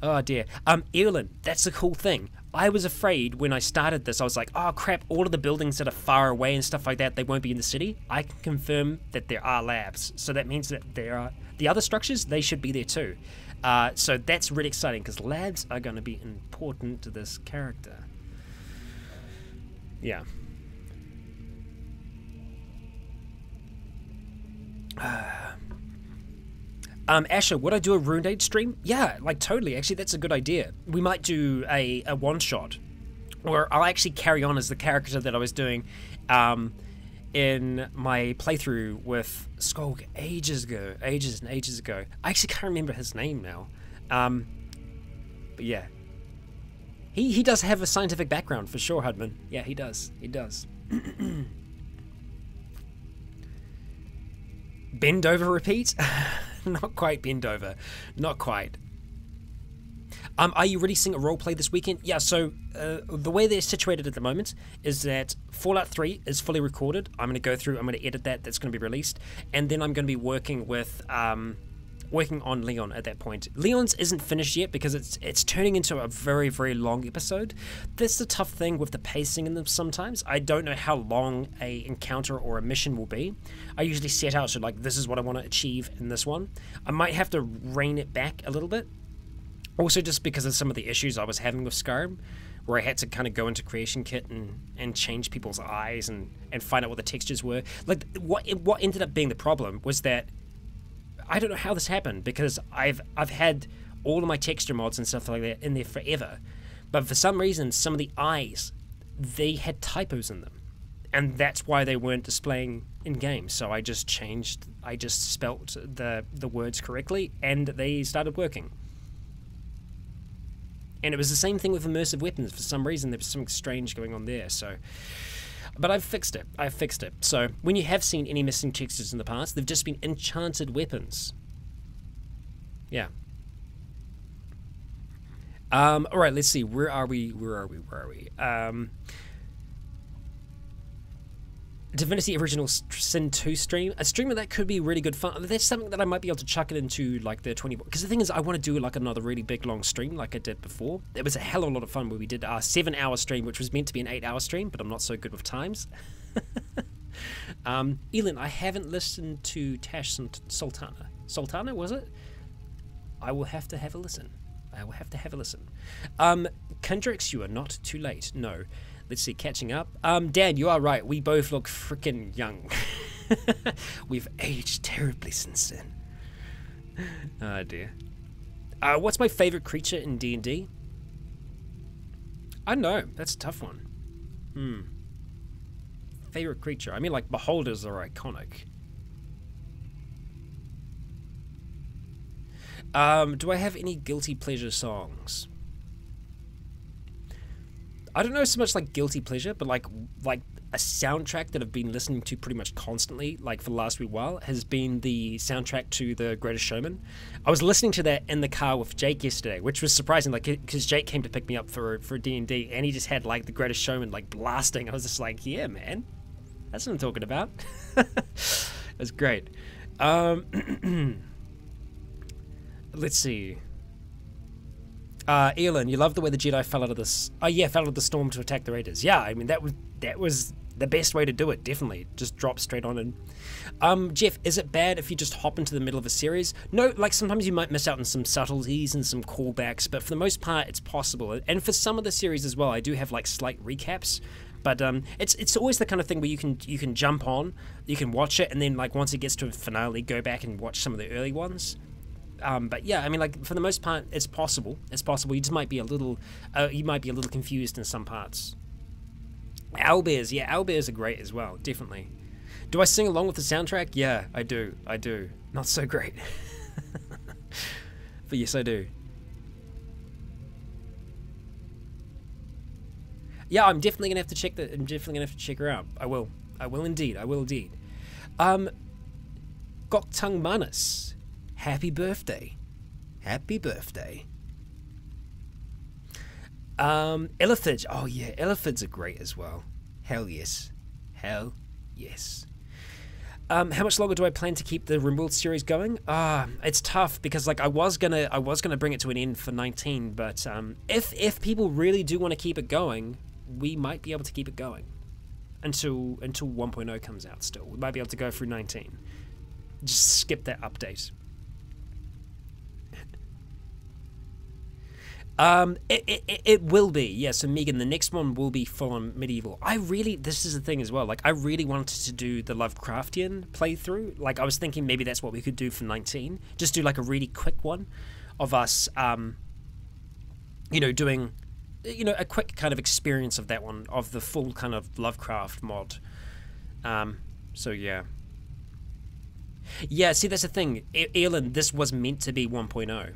Oh, dear. Evelyn, that's the cool thing. I was afraid when I started this. I was like, oh, crap, all of the buildings that are far away and stuff like that, they won't be in the city. I can confirm that there are labs. So that means that there are... The other structures, they should be there too. So that's really exciting, because labs are going to be important to this character. Yeah. Asher, would I do a Rune Age stream? Yeah, like totally. Actually, that's a good idea. We might do a one-shot, or I'll actually carry on as the character that I was doing in my playthrough with Skolk ages and ages ago. I actually can't remember his name now. But yeah. He does have a scientific background for sure, Hudman. Yeah, he does. He does. Bend over repeat? Not quite bend over. Not quite. Are you releasing a roleplay this weekend? Yeah, so the way they're situated at the moment is that Fallout 3 is fully recorded. I'm going to go through, I'm going to edit that. That's going to be released. And then I'm going to be working with working on Leon at that point. Leon's isn't finished yet because it's turning into a very, very long episode. That's the tough thing with the pacing in them sometimes. I don't know how long a encounter or a mission will be. I usually set out to like, this is what I want to achieve in this one. I might have to rein it back a little bit. Also just because of some of the issues I was having with Skyrim, where I had to kind of go into Creation Kit and change people's eyes and find out what the textures were. Like, what ended up being the problem was that I don't know how this happened, because I've had all of my texture mods and stuff like that in there forever, but for some reason some of the eyes, they had typos in them, and that's why they weren't displaying in game. So I just spelt the words correctly and they started working. And it was the same thing with immersive weapons. For some reason, there was something strange going on there. So, but I've fixed it. So when you have seen any missing textures in the past, they've just been enchanted weapons. Yeah. All right, let's see. Where are we? Divinity Original Sin 2 stream. A stream of that could be really good fun. That's something that I might be able to chuck it into, like, the 20... Because the thing is, I want to do, like, another really big, long stream like I did before. It was a hell of a lot of fun where we did our 7-hour stream, which was meant to be an 8-hour stream, but I'm not so good with times. Elin, I haven't listened to Tash Sultana. Sultana, was it? I will have to have a listen. Kendrix, you are not too late. No. Let's see, catching up. Dan, you are right. We both look freaking young. We've aged terribly since then. Oh, dear. What's my favorite creature in D&D? I don't know. That's a tough one. Favorite creature? I mean, like, beholders are iconic. Do I have any guilty pleasure songs? I don't know so much like guilty pleasure, but like a soundtrack that I've been listening to pretty much constantly, like for the last wee while, has been the soundtrack to The Greatest Showman. I was listening to that in the car with Jake yesterday, which was surprising, like, because Jake came to pick me up for D&D, and he just had like The Greatest Showman like blasting. I was just like, yeah, man, that's what I'm talking about. It was great. Let's see. Elin, you love the way the Jedi fell out of this. Oh yeah, fell out of the storm to attack the Raiders. Yeah, I mean that was the best way to do it. Definitely, just drop straight on in. Jeff, is it bad if you just hop into the middle of a series? No, like sometimes you might miss out on some subtleties and some callbacks, but for the most part, it's possible. And for some of the series as well, I do have like slight recaps. But it's always the kind of thing where you can jump on, you can watch it, and then like once it gets to a finale, go back and watch some of the early ones. But yeah, I mean, like for the most part, it's possible. It's possible. You just might be a little, confused in some parts. Owlbears, yeah, owlbears are great as well, definitely. Do I sing along with the soundtrack? Yeah, I do. Not so great, but yes, I do. Yeah, I'm definitely gonna have to check that. I'm definitely gonna have to check her out. I will indeed. Goktung Manus. Happy birthday. Elephid. Oh yeah, Eliphids are great as well. Hell yes. How much longer do I plan to keep the RimWorld series going? It's tough because like I was gonna bring it to an end for 19, but if people really do want to keep it going, we might be able to keep it going until 1.0 comes out. Still, we might be able to go through 19. Just skip that update. It will be, yeah. So Megan, the next one will be full on medieval. This is the thing as well, like I really wanted to do the Lovecraftian playthrough. Like I was thinking maybe that's what we could do for 19. Just do like a really quick one of us, doing, a quick kind of experience of that one, of the full kind of Lovecraft mod. So yeah. Yeah, see that's the thing. Elin, this was meant to be 1.0.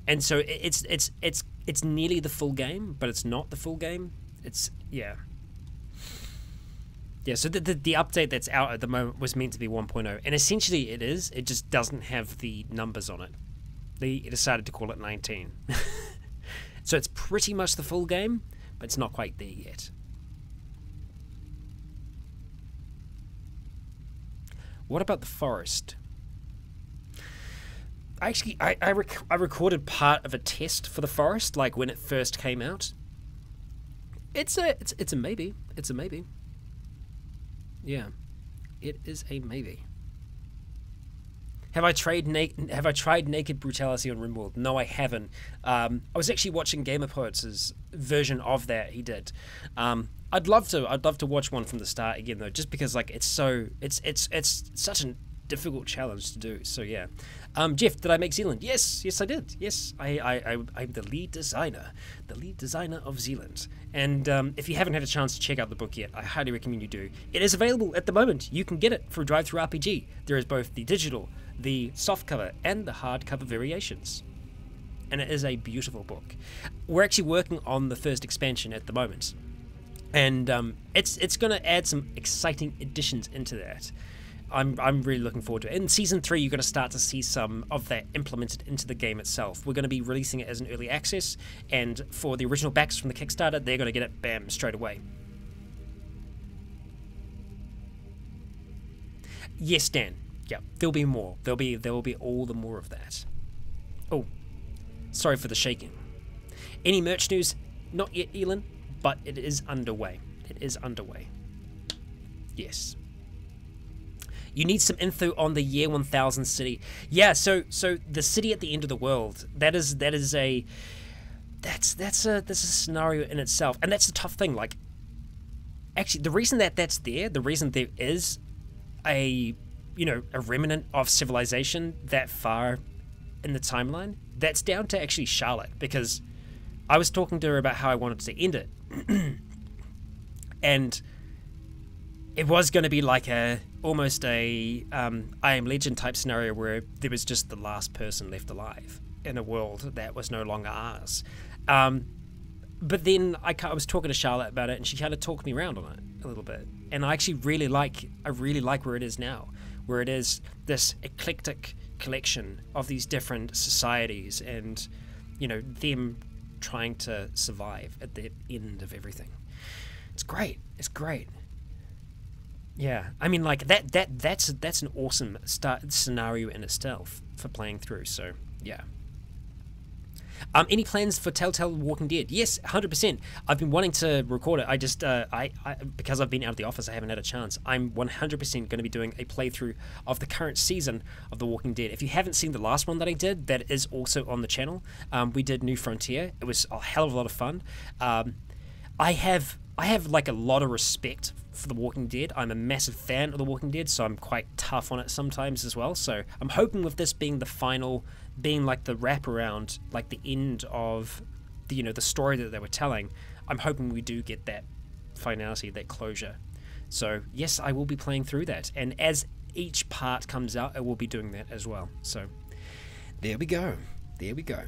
And so it's nearly the full game, but it's not the full game. It's yeah. So the update that's out at the moment was meant to be 1.0, and essentially it is. It just doesn't have the numbers on it. They decided to call it 19. So it's pretty much the full game, but it's not quite there yet. What about the forest? Actually, I recorded part of a test for the forest, like when it first came out. It's a maybe. It's a maybe. Yeah, it is a maybe. Have I tried naked brutality on RimWorld? No, I haven't. I was actually watching Gamer Poets' version of that. He did. I'd love to watch one from the start again though, just because like it's such a difficult challenge to do. So yeah. Jeff, did I make Zealand? Yes, I did. Yes, I'm the lead designer of Zealand. And if you haven't had a chance to check out the book yet, I highly recommend you do. It is available at the moment. You can get it through DriveThruRPG. There is both the digital, the softcover, and the hardcover variations. And it is a beautiful book. We're actually working on the first expansion at the moment. And it's going to add some exciting additions into that. I'm really looking forward to it. In Season 3, you're going to start to see some of that implemented into the game itself. We're going to be releasing it as an early access, and for the original backs from the Kickstarter, they're going to get it, bam, straight away. Yes, Dan. Yeah, there'll be more. There will be all the more of that. Oh, sorry for the shaking. Any merch news? Not yet, Elon, but it is underway. It is underway. Yes. You need some info on the year 1000 city. Yeah, so the city at the end of the world, that's a scenario in itself, and that's the tough thing. Like, actually, the reason that's there, the reason there is a remnant of civilization that far in the timeline, that's down to actually Charlotte, because I was talking to her about how I wanted to end it, and it was going to be like almost a I Am Legend type scenario where there was just the last person left alive in a world that was no longer ours. But then I was talking to Charlotte about it, and she kind of talked me around on it a little bit. And I actually really like where it is now, where it is this eclectic collection of these different societies, and them trying to survive at the end of everything. It's great. It's great. Yeah, I mean, like that's an awesome scenario in itself for playing through. So yeah. Any plans for Telltale Walking Dead? Yes, 100%. I've been wanting to record it. I just I because I've been out of the office, I haven't had a chance. I'm 100% going to be doing a playthrough of the current season of The Walking Dead. If you haven't seen the last one that I did, that is also on the channel. We did New Frontier. It was a hell of a lot of fun. I have like a lot of respect for The Walking Dead. I'm a massive fan of The Walking Dead, so I'm quite tough on it sometimes as well. So I'm hoping with this being the final, being like the wraparound, like the end of the story that they were telling, I'm hoping we do get that finality, that closure. So yes, I will be playing through that, and as each part comes out, I will be doing that as well. So there we go. There we go.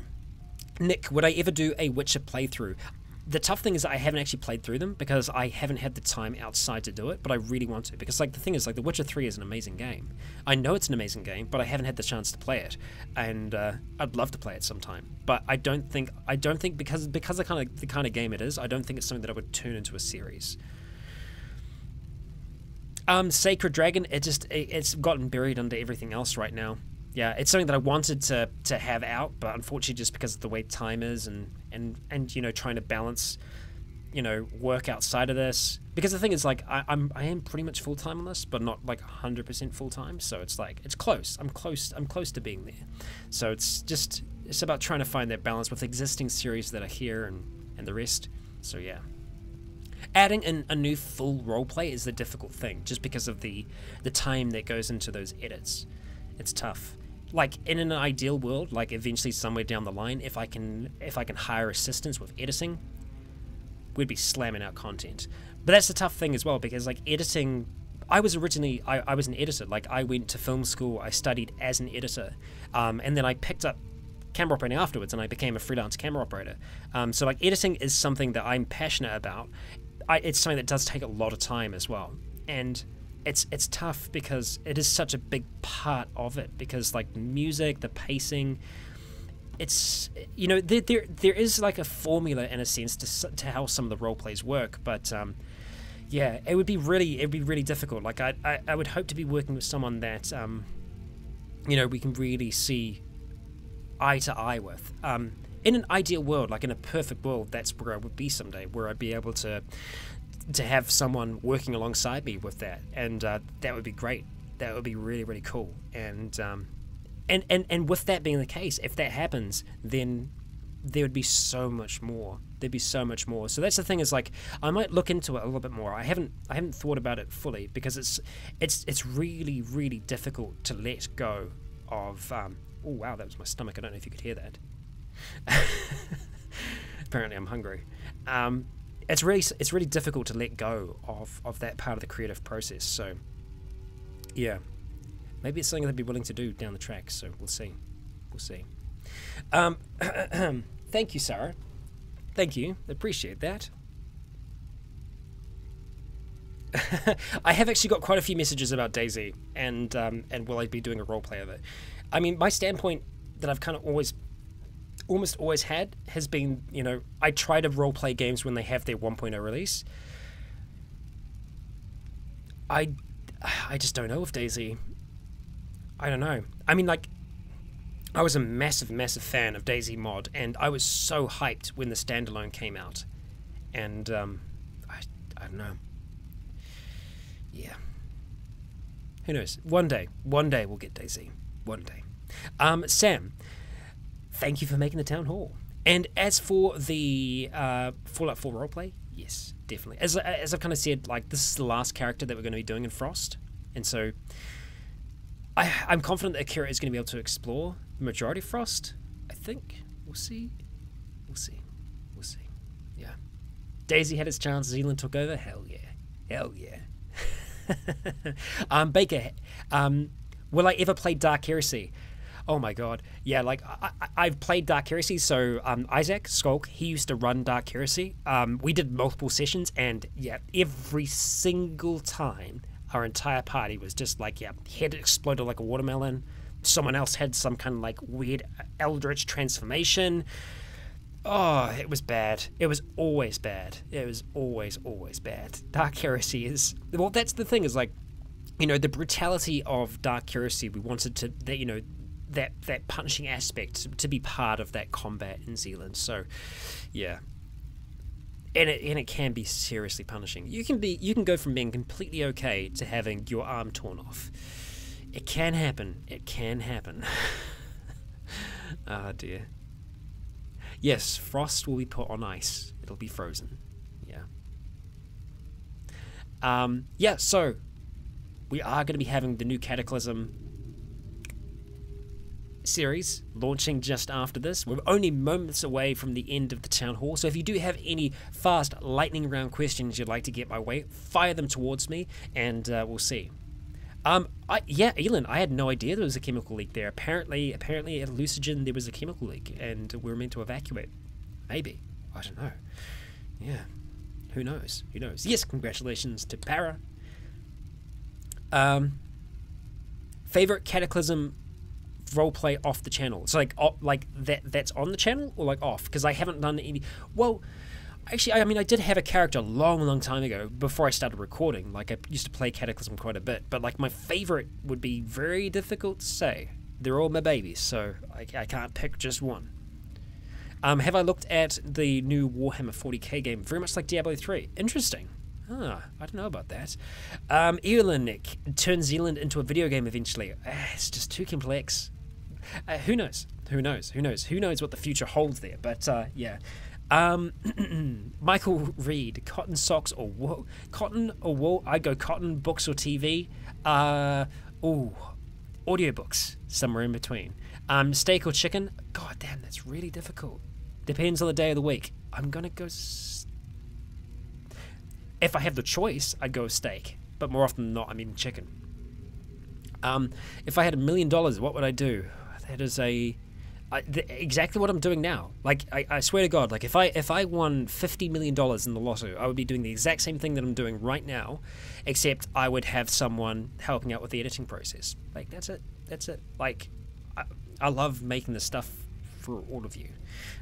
Nick, would I ever do a Witcher playthrough? The tough thing is that I haven't actually played through them because I haven't had the time outside to do it, but I really want to, because like the thing is, like, The Witcher 3 is an amazing game. I know it's an amazing game, but I haven't had the chance to play it, and I'd love to play it sometime. But I don't think because the kind of game it is, I don't think it's something that I would turn into a series. Sacred Dragon, it's gotten buried under everything else right now. Yeah, it's something that I wanted to have out, but unfortunately, just because of the way time is and trying to balance, work outside of this. Because the thing is, like, I am pretty much full time on this, but not like 100% full time. So it's like it's close. I'm close to being there. So it's about trying to find that balance with existing series that are here and the rest. So yeah. Adding in a new full roleplay is the difficult thing, just because of the time that goes into those edits. It's tough. Like, in an ideal world, like eventually somewhere down the line, if I can hire assistance with editing, we'd be slamming out content. But that's the tough thing as well, because like editing, I was an editor. Like, I went to film school, I studied as an editor, and then I picked up camera operating afterwards, and I became a freelance camera operator. So like, editing is something that I'm passionate about. It's something that does take a lot of time as well, and it's tough because it is such a big part of it, because like music, the pacing, it's there is like a formula in a sense to how some of the role plays work, but yeah, it'd be really difficult. Like I would hope to be working with someone that we can really see eye to eye with. In an ideal world, like in a perfect world, that's where I would be someday, where I'd be able to have someone working alongside me with that, and that would be great. That would be really, really cool. And with that being the case, if that happens, then there would be so much more. There'd be so much more. So that's the thing, is like, I might look into it a little bit more. I haven't thought about it fully, because it's really, really difficult to let go of. Oh wow, that was my stomach. I don't know if you could hear that. Apparently, I'm hungry. It's really difficult to let go of that part of the creative process. So yeah, maybe it's something they'd be willing to do down the track. So we'll see. Thank you, Sarah. Thank you. Appreciate that. I have actually got quite a few messages about DayZ, and will I be doing a roleplay of it? I mean, my standpoint that I've kind of almost always had has been, I try to roleplay games when they have their 1.0 release. I just don't know with DayZ. I don't know. I mean, like, I was a massive, massive fan of DayZ mod, and I was so hyped when the standalone came out. And, I don't know. Yeah. Who knows? One day we'll get DayZ. One day. Sam, thank you for making the Town Hall. And as for the Fallout 4 roleplay, yes, definitely. As I've kind of said, like, this is the last character that we're going to be doing in Frost. And so I'm confident that Akira is going to be able to explore the majority of Frost. I think. We'll see. Yeah. DayZ had its chance. Zealand took over. Hell yeah. Baker, will I ever play Dark Heresy? Oh my god. Yeah, like, I've played Dark Heresy, so Isaac Skulk, he used to run Dark Heresy. We did multiple sessions, and yeah, every single time our entire party was just like, yeah, head exploded like a watermelon. Someone else had some kind of like weird eldritch transformation. Oh, it was bad. It was always bad. It was always bad. Dark Heresy is... Well, that's the thing, is like, the brutality of Dark Heresy, we wanted to... That punishing aspect to be part of that combat in Zealand. So, yeah. And it can be seriously punishing. You can go from being completely okay to having your arm torn off. It can happen. Oh dear. Yes, Frost will be put on ice. It'll be frozen. Yeah. So we are going to be having the new Cataclysm series launching just after this. We're only moments away from the end of the Town Hall, so if you do have any fast lightning round questions you'd like to get my way, fire them towards me, and we'll see. Elin, I had no idea there was a chemical leak there. Apparently at Lucigen there was a chemical leak, and we were meant to evacuate. Maybe. I don't know. Yeah. Who knows? Yes, congratulations to Para. Favorite Cataclysm roleplay off the channel. So like that's on the channel, or like off? Because I haven't done any. Well, actually, I mean, I did have a character a long time ago before I started recording. Like, I used to play Cataclysm quite a bit, but like my favorite would be very difficult to say. They're all my babies, so I can't pick just one. Have I looked at the new Warhammer 40k game? Very much like Diablo 3. Interesting. I don't know about that. Eolinic turn Zealand into a video game eventually. It's just too complex. Who knows what the future holds there, but yeah. Michael Reed, cotton socks or wool? Cotton or wool? I go cotton, books or TV. Audiobooks, somewhere in between. Steak or chicken? God damn, that's really difficult. Depends on the day of the week. I'm gonna go... If I have the choice, I'd go steak, but more often than not, I'm eating chicken. If I had $1 million, what would I do? That is exactly what I'm doing now. Like, I swear to God, like, if I won $50 million in the lotto, I would be doing the exact same thing that I'm doing right now, except I would have someone helping out with the editing process. Like, that's it. Like, I love making this stuff for all of you.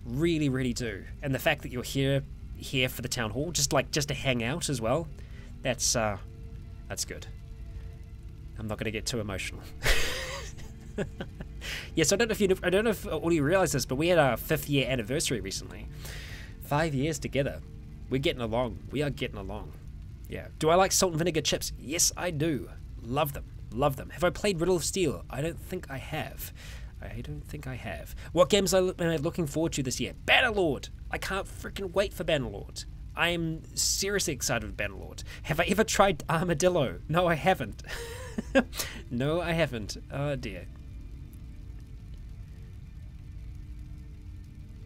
Really, really do. And the fact that you're here for the Town Hall, just to hang out as well, that's good. I'm not going to get too emotional. Yes, I don't know if all you realize this, but we had our 5th year anniversary recently. 5 years together. We're getting along. We are getting along. Yeah. Do I like salt and vinegar chips? Yes, I do. Love them. Love them. Have I played Riddle of Steel? I don't think I have. What games am I looking forward to this year? Bannerlord! I can't freaking wait for Bannerlord. I am seriously excited for Bannerlord. Have I ever tried Armadillo? No, I haven't. No, I haven't. Oh, dear.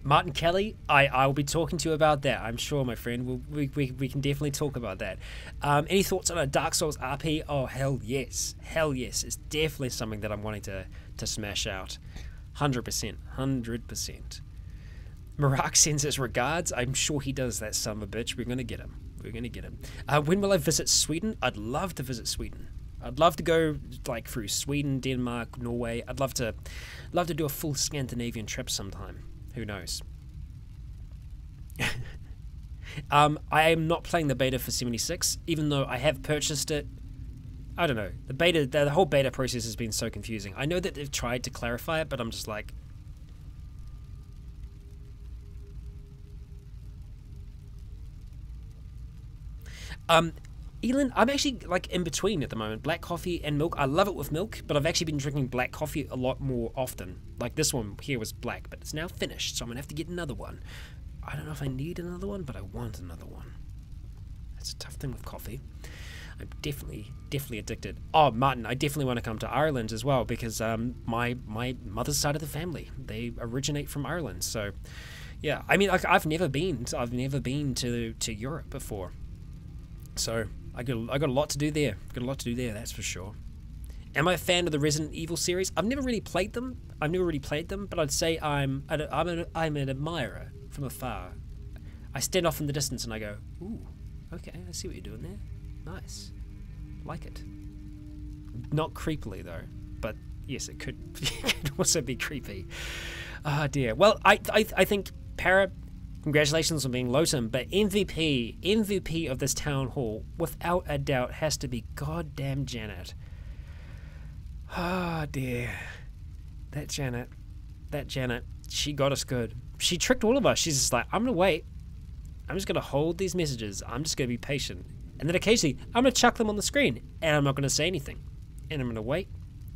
Martin Kelly, I'll be talking to you about that, I'm sure, my friend. We can definitely talk about that. Any thoughts on a Dark Souls RP? Oh, hell yes. Hell yes. It's definitely something that I'm wanting to smash out. 100%. 100%. Marak sends his regards. I'm sure he does, that son of a bitch. We're going to get him. When will I visit Sweden? I'd love to visit Sweden. I'd love to go like through Sweden, Denmark, Norway. I'd love to do a full Scandinavian trip sometime. Who knows? I am not playing the beta for 76, even though I have purchased it. I don't know. The whole beta process has been so confusing. I know that they've tried to clarify it, but I'm just like... Elin, I'm actually like in between at the moment. Black coffee and milk. I love it with milk, but I've actually been drinking black coffee a lot more often. Like this one here was black, but it's now finished, so I'm gonna have to get another one. I don't know if I need another one, but I want another one. That's a tough thing with coffee. I'm definitely addicted. Oh, Martin, I definitely want to come to Ireland as well, because my mother's side of the family, they originate from Ireland. So yeah, I mean, like I've never been to Europe before, so I got a lot to do there. That's for sure. Am I a fan of the Resident Evil series? I've never really played them. But I'd say I'm an admirer from afar. I stand off in the distance and I go, ooh, okay, I see what you're doing there. Nice. Like it. Not creepily though, but yes, it could also be creepy. Oh dear. Well, I think Para, congratulations on being Lotum, but MVP of this town hall, without a doubt, has to be goddamn Janet. Oh dear. That Janet, she got us good. She tricked all of us. She's just like, I'm gonna wait. I'm just gonna hold these messages. I'm just gonna be patient. And then occasionally, I'm gonna chuck them on the screen, and I'm not gonna say anything. And I'm gonna wait.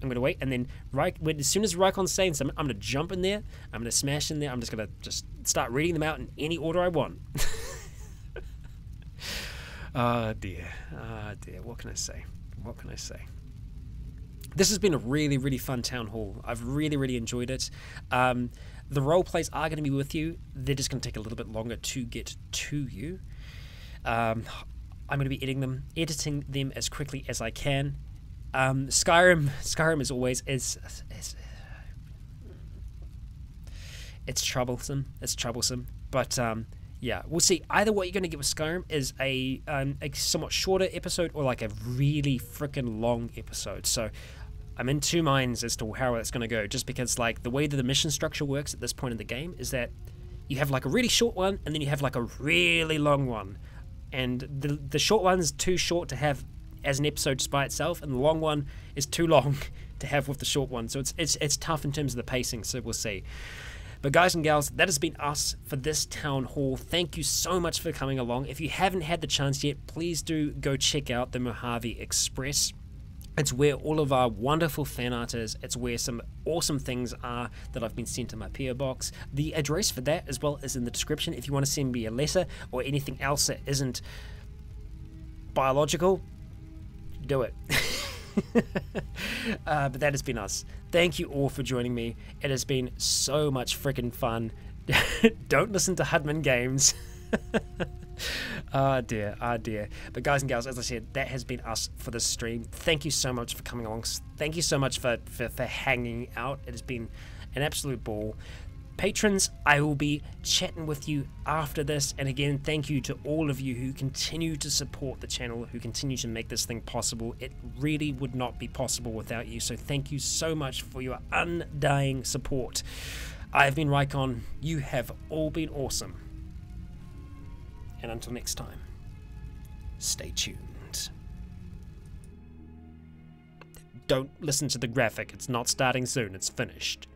And then as soon as Rykon's saying something, I'm gonna jump in there. I'm gonna smash in there. I'm just gonna start reading them out in any order I want. Oh dear. What can I say? This has been a really, really fun town hall. I've really, really enjoyed it. The role plays are going to be with you. They're just going to take a little bit longer to get to you. I'm going to be editing them as quickly as I can. Skyrim as always is it's troublesome. But yeah, we'll see. Either what you're going to get with Skyrim is a somewhat shorter episode or like a really freaking long episode. So I'm in two minds as to how it's going to go, just because like the way that the mission structure works at this point in the game is that you have like a really short one and then you have like a really long one, and the short one is too short to have as an episode just by itself, and the long one is too long to have with the short one. So it's tough in terms of the pacing, so we'll see. But guys and gals, that has been us for this town hall. Thank you so much for coming along. If you haven't had the chance yet, please do go check out the Mojave Express. It's where all of our wonderful fan art is. It's where some awesome things are that I've been sent to my PO box. The address for that as well is in the description. If you want to send me a letter or anything else that isn't biological, do it. But that has been us. Thank you all for joining me. It has been so much freaking fun. Don't listen to Hudman Games. Oh dear. But guys and gals, as I said, that has been us for this stream. Thank you so much for coming along. Thank you so much for hanging out. It has been an absolute ball. Patrons, I will be chatting with you after this, and again, thank you to all of you who continue to support the channel, who continue to make this thing possible. It really would not be possible without you, so thank you so much for your undying support. I have been Rykon. You have all been awesome. And until next time, stay tuned. don't listen to the graphic. It's not starting soon. It's finished.